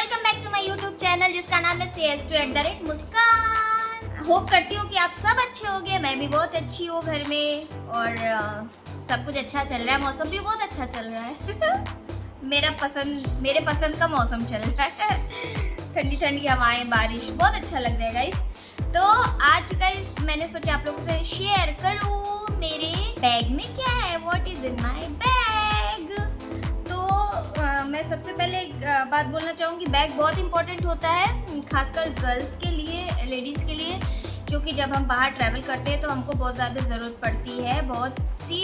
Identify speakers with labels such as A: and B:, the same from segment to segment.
A: Welcome back to my YouTube channel जिसका नाम है CS2@मुस्कान। होप करती हूँ कि आप सब अच्छे होंगे। मैं भी बहुत अच्छी हूँ घर में और सब कुछ अच्छा चल रहा है। मौसम भी बहुत अच्छा चल रहा है मेरे पसंद का मौसम चल रहा है। ठंडी ठंडी हवाएं, बारिश, बहुत अच्छा लग जाएगा इस। तो आज का मैंने सोचा आप लोगों से शेयर करूँ मेरे बैग में क्या है, what is in my bag. तो मैं सबसे पहले एक बात बोलना चाहूँगी, बैग बहुत इंपॉर्टेंट होता है खासकर गर्ल्स के लिए, लेडीज़ के लिए, क्योंकि जब हम बाहर ट्रैवल करते हैं तो हमको बहुत ज़्यादा ज़रूरत पड़ती है। बहुत सी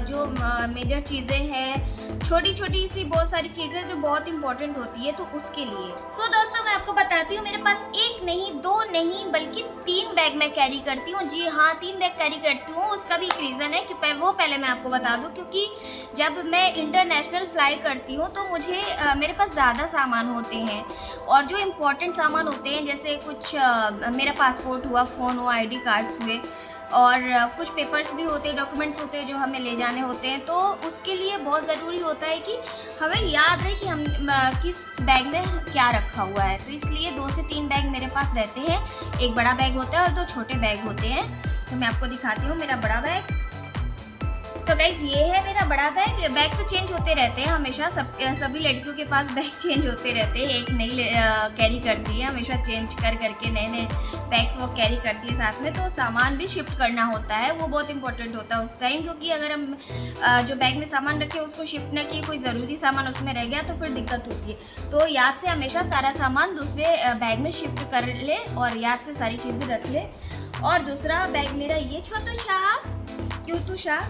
A: जो मेजर चीज़ें हैं, छोटी छोटी सी बहुत सारी चीज़ें जो बहुत इंपॉर्टेंट होती है, तो उसके लिए दोस्तों मैं आपको बताती हूँ, मेरे पास एक नहीं, दो नहीं, बल्कि 3 बैग मैं कैरी करती हूँ। जी हाँ, 3 बैग कैरी करती हूँ। उसका भी एक रीज़न है, क्योंकि वो पहले मैं आपको बता दूँ, क्योंकि जब मैं इंटरनेशनल फ्लाई करती हूँ तो मुझे मेरे पास ज़्यादा सामान होते हैं, और जो इम्पोर्टेंट सामान होते हैं जैसे कुछ मेरा पासपोर्ट हुआ, फ़ोन हुआ, ID कार्ड्स हुए, और कुछ पेपर्स भी होते हैं, डॉक्यूमेंट्स होते हैं जो हमें ले जाने होते हैं। तो उसके लिए बहुत ज़रूरी होता है कि हमें याद रहे कि हम किस बैग में क्या रखा हुआ है। तो इसलिए 2 से 3 बैग मेरे पास रहते हैं। एक बड़ा बैग होता है और 2 छोटे बैग होते हैं। तो मैं आपको दिखाती हूँ मेरा बड़ा बैग। तो गाइस ये है मेरा बड़ा बैग। बैग तो चेंज होते रहते हैं हमेशा, सभी लड़कियों के पास बैग चेंज होते रहते हैं। एक नई कैरी करती है, हमेशा चेंज करके नए नए बैग्स वो कैरी करती है साथ में। तो सामान भी शिफ्ट करना होता है, वो बहुत इंपॉर्टेंट होता है उस टाइम, क्योंकि अगर हम जो बैग में सामान रखे उसको शिफ्ट न किए, कोई ज़रूरी सामान उसमें रह गया तो फिर दिक्कत होती है। तो याद से हमेशा सारा सामान दूसरे बैग में शिफ्ट कर ले और याद से सारी चीज़ें रख ले। और दूसरा बैग मेरा ये छोटू शाह, क्यूटू शाह,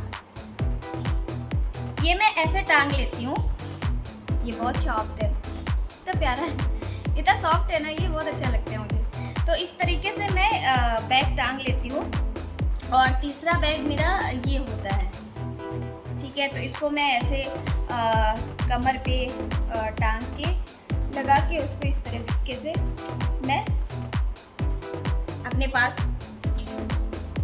A: ये मैं ऐसे टांग लेती हूँ। ये बहुत सॉफ्ट है, इतना प्यारा है, इतना सॉफ्ट है ना, ये बहुत अच्छा लगता है मुझे। तो इस तरीके से मैं बैग टांग लेती हूँ। और तीसरा बैग मेरा ये होता है, ठीक है। तो इसको मैं ऐसे कमर पे टांग के लगा के उसको इस तरीके से मैं अपने पास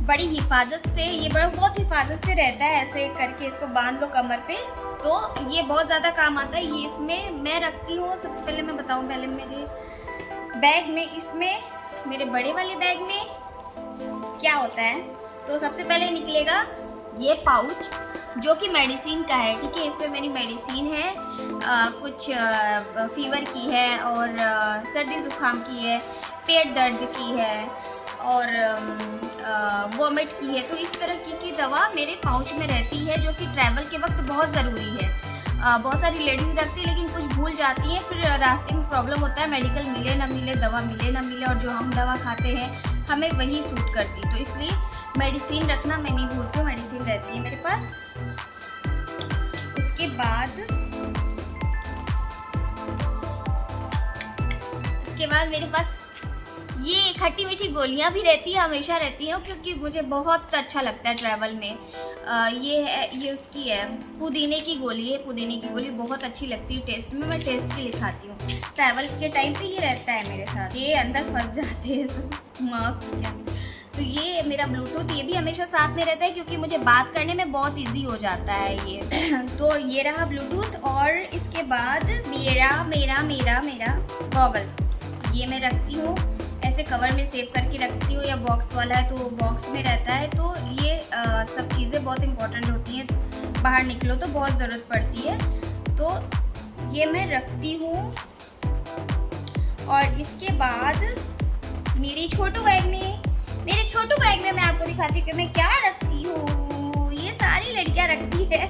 A: बड़ी हिफाजत से, ये बहुत हिफाजत से रहता है, ऐसे करके इसको बांध लो कमर पे। तो ये बहुत ज़्यादा काम आता है। ये इसमें मैं रखती हूँ, सबसे पहले मैं बताऊँ, पहले मेरे बैग में, इसमें मेरे बड़े वाले बैग में क्या होता है। तो सबसे पहले निकलेगा ये पाउच जो कि मेडिसिन का है, ठीक है। इसमें मेरी मेडिसिन है, कुछ फीवर की है, और सर्दी ज़ुकाम की है, पेट दर्द की है, और वॉमिट की है। तो इस तरह की दवा मेरे पाउच में रहती है, जो कि ट्रैवल के वक्त बहुत ज़रूरी है। बहुत सारी लेडीज़ रखती है लेकिन कुछ भूल जाती हैं, फिर रास्ते में प्रॉब्लम होता है, मेडिकल मिले ना मिले, दवा मिले ना मिले, और जो हम दवा खाते हैं हमें वही सूट करती। तो इसलिए मेडिसिन रखना मैं नहीं भूलती हूँ, मेडिसिन रहती है मेरे पास। उसके बाद मेरे पास ये खट्टी मीठी गोलियां भी रहती है, हमेशा रहती हैं, क्योंकि मुझे बहुत अच्छा लगता है ट्रैवल में। ये उसकी है, पुदीने की गोली है। पुदीने की गोली बहुत अच्छी लगती है टेस्ट में, मैं टेस्ट के लिए खाती हूँ। ट्रैवल के टाइम पे ये रहता है मेरे साथ। ये अंदर फंस जाते हैं सब मास्क क्या। तो ये मेरा ब्लूटूथ, ये भी हमेशा साथ में रहता है, क्योंकि मुझे बात करने में बहुत ईजी हो जाता है ये तो ये रहा ब्लूटूथ। और इसके बाद मेरा गॉगल्स, ये मैं रखती हूँ ऐसे कवर में सेव करके रखती हूँ, या बॉक्स वाला है तो बॉक्स में रहता है। तो ये सब चीज़ें बहुत इंपॉर्टेंट होती हैं, बाहर निकलो तो बहुत ज़रूरत पड़ती है। तो ये मैं रखती हूँ। और इसके बाद मेरे छोटू बैग में मैं आपको दिखाती हूँ कि मैं क्या रखती हूँ। ये सारी लड़कियाँ रखती है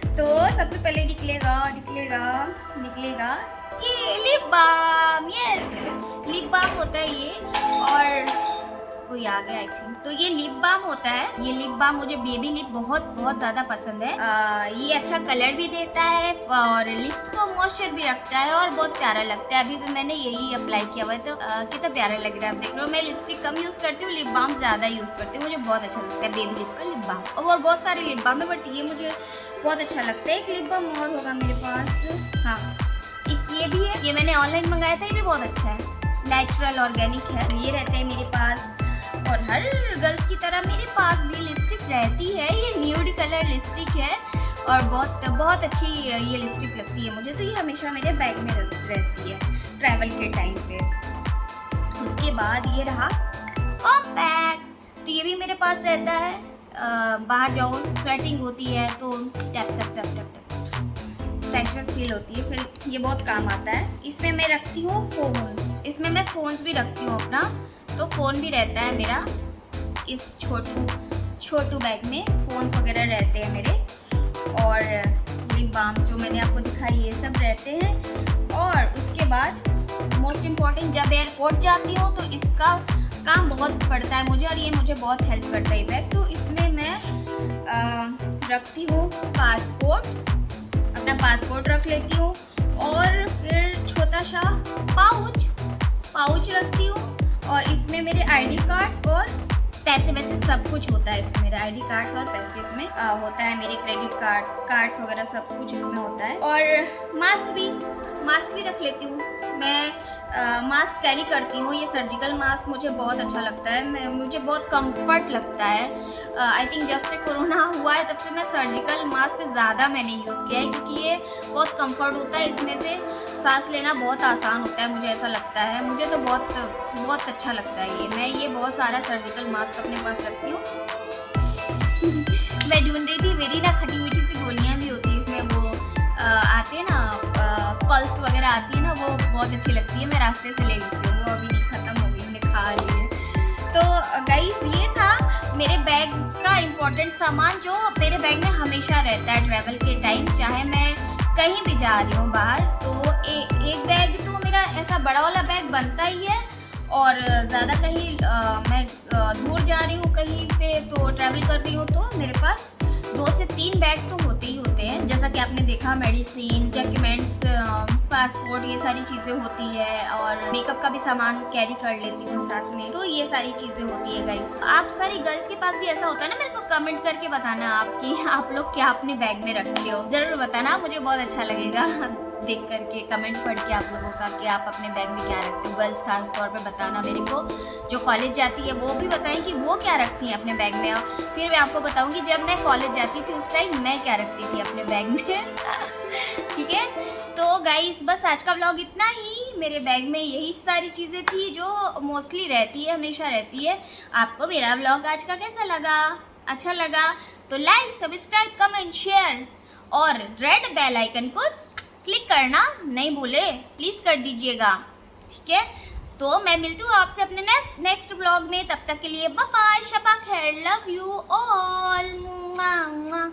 A: तो सबसे पहले निकलेगा ये lip balm. Yes, lip balm होता है ये, और कोई आ गया आई थिंक। तो ये लिप बाम होता है। ये लिप बाम मुझे बेबी लिप बहुत ज़्यादा पसंद है। ये अच्छा कलर भी देता है और लिप्स को मॉइस्चर भी रखता है, और बहुत प्यारा लगता है। अभी भी मैंने यही अप्लाई किया हुआ है, तो कितना प्यारा लग रहा है, आप देख रहे हो। मैं लिपस्टिक कम यूज़ करती हूँ, लिप बाम ज़्यादा यूज़ करती हूँ। मुझे बहुत अच्छा लगता है बेबी लिप का लिप बाम, और बहुत सारे लिप बाम है, बट ये मुझे बहुत अच्छा लगता है। एक लिप बाम और होगा मेरे पास, हाँ, एक ये भी है। ये मैंने ऑनलाइन मंगाया था, ये भी बहुत अच्छा है, नेचुरल ऑर्गेनिक है। ये रहते हैं मेरे पास। और हर गर्ल्स की तरह मेरे पास भी लिपस्टिक रहती है। ये न्यूड कलर लिपस्टिक है, और बहुत बहुत अच्छी ये लिपस्टिक लगती है मुझे, तो ये हमेशा मेरे बैग में रहती है ट्रैवल के टाइम पे। उसके बाद ये रहा कॉम्पैक्ट, तो ये भी मेरे पास रहता है। बाहर जाओ स्वेटिंग होती है तो tap tap tap tap tap freshness feel होती है, फिर ये बहुत काम आता है। इसमें मैं रखती हूँ फ़ोन, इसमें मैं फ़ोन्स भी रखती हूँ अपना, तो फ़ोन भी रहता है मेरा इस छोटू बैग में। फ़ोन्स वगैरह रहते हैं मेरे, और लिप बाम जो मैंने आपको दिखाई ये सब रहते हैं। और उसके बाद मोस्ट इम्पॉर्टेंट, जब एयरपोर्ट जाती हूँ तो इसका काम बहुत पड़ता है मुझे, और ये मुझे बहुत हेल्प करता है बैग। तो इसमें मैं रखती हूँ पासपोर्ट, अपना पासपोर्ट रख लेती हूँ, और फिर छोटा सा पाउच रखती हूँ, और इसमें मेरे आईडी कार्ड्स और पैसे वैसे सब कुछ होता है इसमें। मेरे आईडी कार्ड्स और पैसे इसमें होता है, मेरे क्रेडिट कार्ड्स वगैरह सब कुछ इसमें होता है। और मास्क भी रख लेती हूँ मैं। मास्क कैरी करती हूँ, ये सर्जिकल मास्क मुझे बहुत अच्छा लगता है, मुझे बहुत कंफर्ट लगता है। आई थिंक जब से कोरोना हुआ है तब से मैं सर्जिकल मास्क ज़्यादा मैंने यूज़ किया है, क्योंकि ये बहुत कंफर्ट होता है, इसमें से सांस लेना बहुत आसान होता है, मुझे ऐसा लगता है। मुझे तो बहुत अच्छा लगता है ये। मैं ये बहुत सारा सर्जिकल मास्क अपने पास रखती हूँ। मैं ढूंढ रही थी, मेरी ना खट्टी मीठी सी गोलियाँ भी होती है इसमें, वो आते हैं ना, पल्स वगैरह आती है ना, वो बहुत अच्छी लगती है, मैं रास्ते से ले लेती हूँ। वो अभी नहीं ख़त्म हो गई, मैंने खा ली है। तो गाइस ये था मेरे बैग का इम्पोर्टेंट सामान जो मेरे बैग में हमेशा रहता है ट्रैवल के टाइम, चाहे मैं कहीं भी जा रही हूँ बाहर। तो एक बैग तो मेरा ऐसा बड़ा वाला बैग बनता ही है, और ज़्यादा कहीं मैं दूर जा रही हूँ कहीं पे, तो ट्रैवल कर रही हूँ, तो मेरे पास 2 से 3 बैग तो होते ही होते हैं। जैसा कि आपने देखा, मेडिसिन, डॉक्यूमेंट्स, पासपोर्ट, ये सारी चीज़ें होती है, और मेकअप का भी सामान कैरी कर लेती हूँ साथ में। तो ये सारी चीज़ें होती है गाइस। आप सारी गर्ल्स के पास भी ऐसा होता है ना, मेरे को कमेंट करके बताना आप लोग क्या अपने बैग में रखते हो, ज़रूर बताना, मुझे बहुत अच्छा लगेगा देख करके, कमेंट पढ़ के आप लोगों का कि आप अपने बैग में क्या रखते हो। गर्ल्स खास तौर पे बताना मेरे को, जो कॉलेज जाती है वो भी बताएं कि वो क्या रखती हैं अपने बैग में। फिर मैं आपको बताऊंगी जब मैं कॉलेज जाती थी उस टाइम मैं क्या रखती थी अपने बैग में। ठीक है, तो गाइस बस आज का व्लॉग इतना ही। मेरे बैग में यही सारी चीज़ें थी जो मोस्टली रहती है, हमेशा रहती है। आपको मेरा व्लॉग आज का कैसा लगा? अच्छा लगा तो लाइक, सब्सक्राइब, कमेंट, शेयर और रेड बेल आइकन को क्लिक करना नहीं भूले, प्लीज़ कर दीजिएगा। ठीक है, तो मैं मिलती हूँ आपसे अपने नेक्स्ट व्लॉग में। तब तक के लिए बाय बाय, शबा खैर, लव यू ऑल।